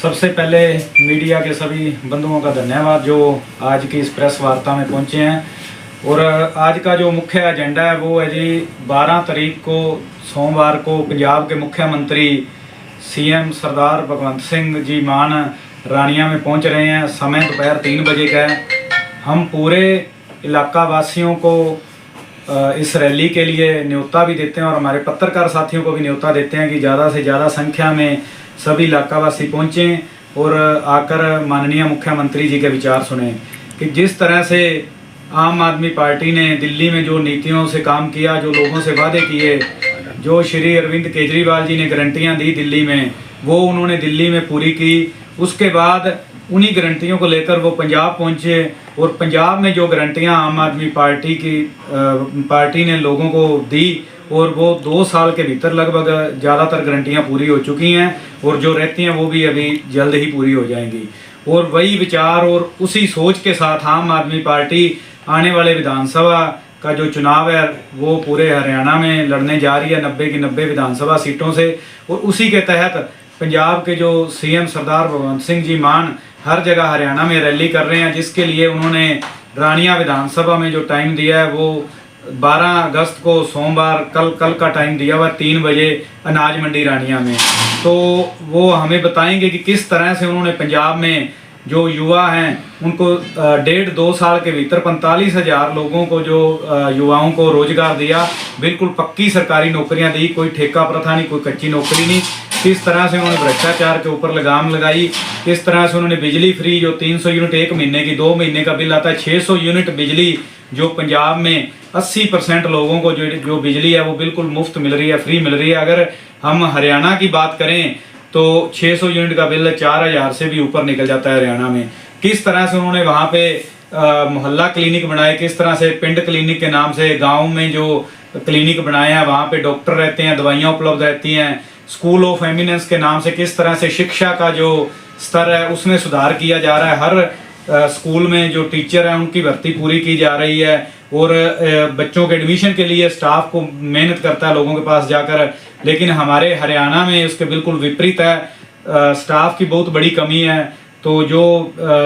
सबसे पहले मीडिया के सभी बंधुओं का धन्यवाद जो आज की इस प्रेस वार्ता में पहुंचे हैं। और आज का जो मुख्य एजेंडा है वो है जी 12 तारीख को सोमवार को पंजाब के मुख्यमंत्री सीएम सरदार भगवंत सिंह जी मान रानिया में पहुंच रहे हैं। समय दोपहर 3 बजे का है। हम पूरे इलाका वासियों को इस रैली के लिए न्योता भी देते हैं और हमारे पत्रकार साथियों को भी न्योता देते हैं कि ज़्यादा से ज़्यादा संख्या में सभी इलाकावासी पहुँचें और आकर माननीय मुख्यमंत्री जी के विचार सुने कि जिस तरह से आम आदमी पार्टी ने दिल्ली में जो नीतियों से काम किया, जो लोगों से वादे किए, जो श्री अरविंद केजरीवाल जी ने गारंटियाँ दी दिल्ली में, वो उन्होंने दिल्ली में पूरी की। उसके बाद उन्हीं गारंटियों को लेकर वो पंजाब पहुँचे और पंजाब में जो गारंटियाँ आम आदमी पार्टी ने लोगों को दी और वो 2 साल के भीतर लगभग ज़्यादातर गारंटियाँ पूरी हो चुकी हैं और जो रहती हैं वो भी अभी जल्द ही पूरी हो जाएंगी। और वही विचार और उसी सोच के साथ आम आदमी पार्टी आने वाले विधानसभा का जो चुनाव है वो पूरे हरियाणा में लड़ने जा रही है 90 की 90 विधानसभा सीटों से। और उसी के तहत पंजाब के जो सीएम सरदार भगवंत सिंह जी मान हर जगह हरियाणा में रैली कर रहे हैं, जिसके लिए उन्होंने रानिया विधानसभा में जो टाइम दिया है वो 12 अगस्त को सोमवार कल का टाइम दिया हुआ 3 बजे अनाज मंडी रानिया में। तो वो हमें बताएंगे कि किस तरह से उन्होंने पंजाब में जो युवा हैं उनको 1.5-2 साल के भीतर 45,000 लोगों को जो युवाओं को रोजगार दिया, बिल्कुल पक्की सरकारी नौकरियां दी, कोई ठेका प्रथा नहीं, कोई कच्ची नौकरी नहीं। किस तरह से उन्होंने भ्रष्टाचार के ऊपर लगाम लगाई, किस तरह से उन्होंने बिजली फ्री जो 300 यूनिट 1 महीने की 2 महीने का बिल आता है, 600 यूनिट बिजली जो पंजाब में 80% लोगों को जो बिजली है वो बिल्कुल मुफ्त मिल रही है, फ्री मिल रही है। अगर हम हरियाणा की बात करें तो 600 यूनिट का बिल 4,000 से भी ऊपर निकल जाता है हरियाणा में। किस तरह से उन्होंने वहाँ पे मोहल्ला क्लिनिक बनाए, किस तरह से पिंड क्लिनिक के नाम से गाँव में जो क्लिनिक बनाए हैं वहाँ पे डॉक्टर रहते हैं, दवाइयाँ उपलब्ध रहती हैं। स्कूल ऑफ एमिनेंस के नाम से किस तरह से शिक्षा का जो स्तर है उसमें सुधार किया जा रहा है। हर स्कूल में जो टीचर हैं उनकी भर्ती पूरी की जा रही है और बच्चों के एडमिशन के लिए स्टाफ को मेहनत करता है लोगों के पास जाकर। लेकिन हमारे हरियाणा में उसके बिल्कुल विपरीत है, स्टाफ की बहुत बड़ी कमी है। तो जो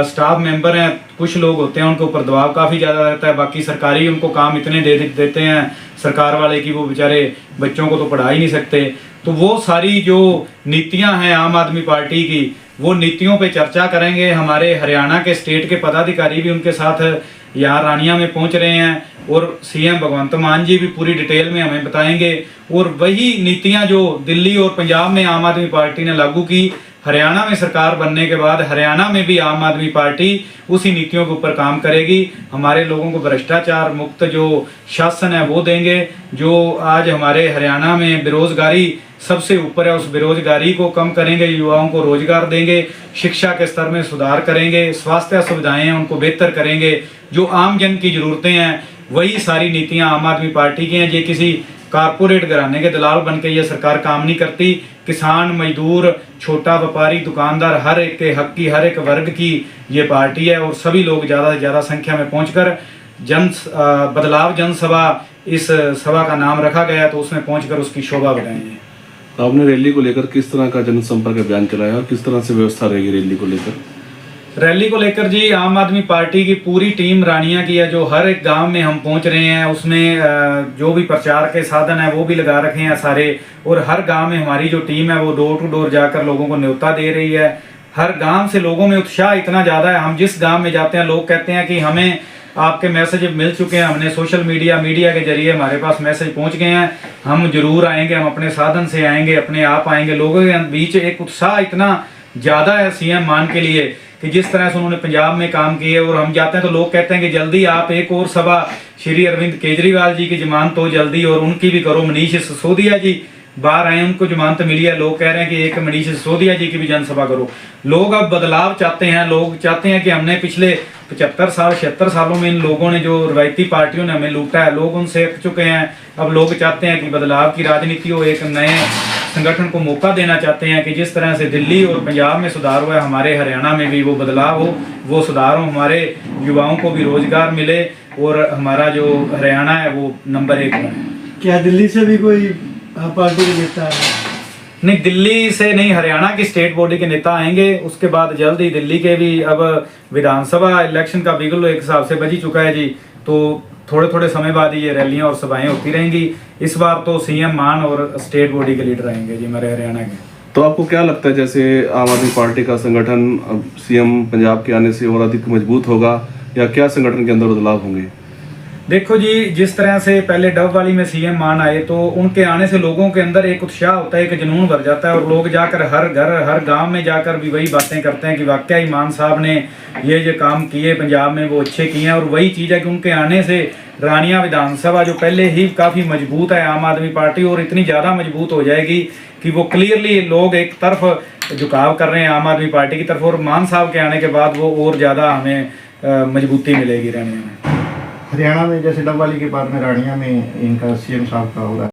स्टाफ मेंबर हैं कुछ लोग होते हैं उनके ऊपर दबाव काफ़ी ज़्यादा रहता है, बाकी सरकारी उनको काम इतने देते हैं सरकार वाले कि वो बेचारे बच्चों को तो पढ़ा ही नहीं सकते। तो वो सारी जो नीतियां हैं आम आदमी पार्टी की, वो नीतियों पे चर्चा करेंगे। हमारे हरियाणा के स्टेट के पदाधिकारी भी उनके साथ यहाँ रानिया में पहुँच रहे हैं और सीएम भगवंत मान जी भी पूरी डिटेल में हमें बताएंगे। और वही नीतियां जो दिल्ली और पंजाब में आम आदमी पार्टी ने लागू की, हरियाणा में सरकार बनने के बाद हरियाणा में भी आम आदमी पार्टी उसी नीतियों के ऊपर काम करेगी। हमारे लोगों को भ्रष्टाचार मुक्त जो शासन है वो देंगे। जो आज हमारे हरियाणा में बेरोजगारी सबसे ऊपर है, उस बेरोजगारी को कम करेंगे, युवाओं को रोजगार देंगे, शिक्षा के स्तर में सुधार करेंगे, स्वास्थ्य सुविधाएं हैं उनको बेहतर करेंगे। जो आम जन की ज़रूरतें हैं वही सारी नीतियां आम आदमी पार्टी की हैं। ये किसी कारपोरेट घराने के दलाल बन के ये सरकार काम नहीं करती। किसान, मजदूर, छोटा व्यापारी, दुकानदार, हर एक के हक की, हर एक वर्ग की ये पार्टी है। और सभी लोग ज़्यादा से ज़्यादा संख्या में पहुंचकर बदलाव जनसभा इस सभा का नाम रखा गया, तो उसमें पहुंचकर उसकी शोभा बढ़ाएंगे। तो आपने रैली को लेकर किस तरह का जनसंपर्क अभियान चलाया और किस तरह से व्यवस्था रहेगी रैली को लेकर? रैली को लेकर जी आम आदमी पार्टी की पूरी टीम रानिया की है। जो हर एक गांव में हम पहुंच रहे हैं उसमें जो भी प्रचार के साधन है वो भी लगा रखे हैं सारे। और हर गांव में हमारी जो टीम है वो डोर टू डोर जाकर लोगों को न्योता दे रही है। हर गांव से लोगों में उत्साह इतना ज़्यादा है, हम जिस गाँव में जाते हैं लोग कहते हैं कि हमें आपके मैसेज मिल चुके हैं, हमने सोशल मीडिया के जरिए हमारे पास मैसेज पहुंच गए हैं, हम जरूर आएंगे, हम अपने साधन से आएंगे, अपने आप आएंगे। लोगों के बीच एक उत्साह इतना ज़्यादा है सीएम मान के लिए कि जिस तरह से उन्होंने पंजाब में काम किए। और हम जाते हैं तो लोग कहते हैं कि जल्दी आप एक और सभा श्री अरविंद केजरीवाल जी की जमानत हो जल्दी और उनकी भी करो। मनीष सिसोदिया जी बाहर आए, उनको जमानत मिली है, लोग कह रहे हैं कि एक मनीष सिसोदिया जी की भी जनसभा करो। लोग अब बदलाव चाहते हैं, लोग चाहते हैं कि हमने पिछले 76 सालों में इन लोगों ने जो रवायती पार्टियों ने हमें लूटा है, लोग उनसे अक चुके हैं। अब लोग चाहते हैं कि बदलाव की राजनीति हो, एक नए संगठन को मौका देना चाहते हैं कि जिस तरह से दिल्ली और पंजाब में सुधार हुआ है हमारे हरियाणा में भी वो बदलाव हो, वो सुधार हो, हमारे युवाओं को भी रोजगार मिले और हमारा जो हरियाणा है वो नंबर 1 बने। क्या दिल्ली से भी कोई पार्टी के नेता है? नहीं, दिल्ली से नहीं, हरियाणा की स्टेट बॉडी के नेता आएंगे। उसके बाद जल्द ही दिल्ली के भी, अब विधानसभा इलेक्शन का बिगुल एक हिसाब से बज ही चुका है जी, तो थोड़े थोड़े समय बाद ही ये रैलियां और सभाएं होती रहेंगी। इस बार तो सीएम मान और स्टेट बॉडी के लीडर आएंगे जी हमारे हरियाणा के। तो आपको क्या लगता है, जैसे आम आदमी पार्टी का संगठन अब सीएम पंजाब के आने से और अधिक मजबूत होगा, या क्या संगठन के अंदर बदलाव होंगे? देखो जी, जिस तरह से पहले डबवाली में सीएम मान आए तो उनके आने से लोगों के अंदर एक उत्साह होता है, एक जुनून भर जाता है, और लोग जाकर हर घर हर गांव में जाकर भी वही बातें करते हैं कि वाकई ही मान साहब ने ये जो काम किए पंजाब में वो अच्छे किए हैं। और वही चीज़ है कि उनके आने से रानिया विधानसभा जो पहले ही काफ़ी मजबूत है आम आदमी पार्टी, और इतनी ज़्यादा मजबूत हो जाएगी कि वो क्लियरली लोग एक तरफ झुकाव कर रहे हैं आम आदमी पार्टी की तरफ, और मान साहब के आने के बाद वो और ज़्यादा हमें मजबूती मिलेगी रानिया में। हरियाणा में जैसे डबवाली के बाद में रानिया में इनका सीएम साहब का हो रहा है।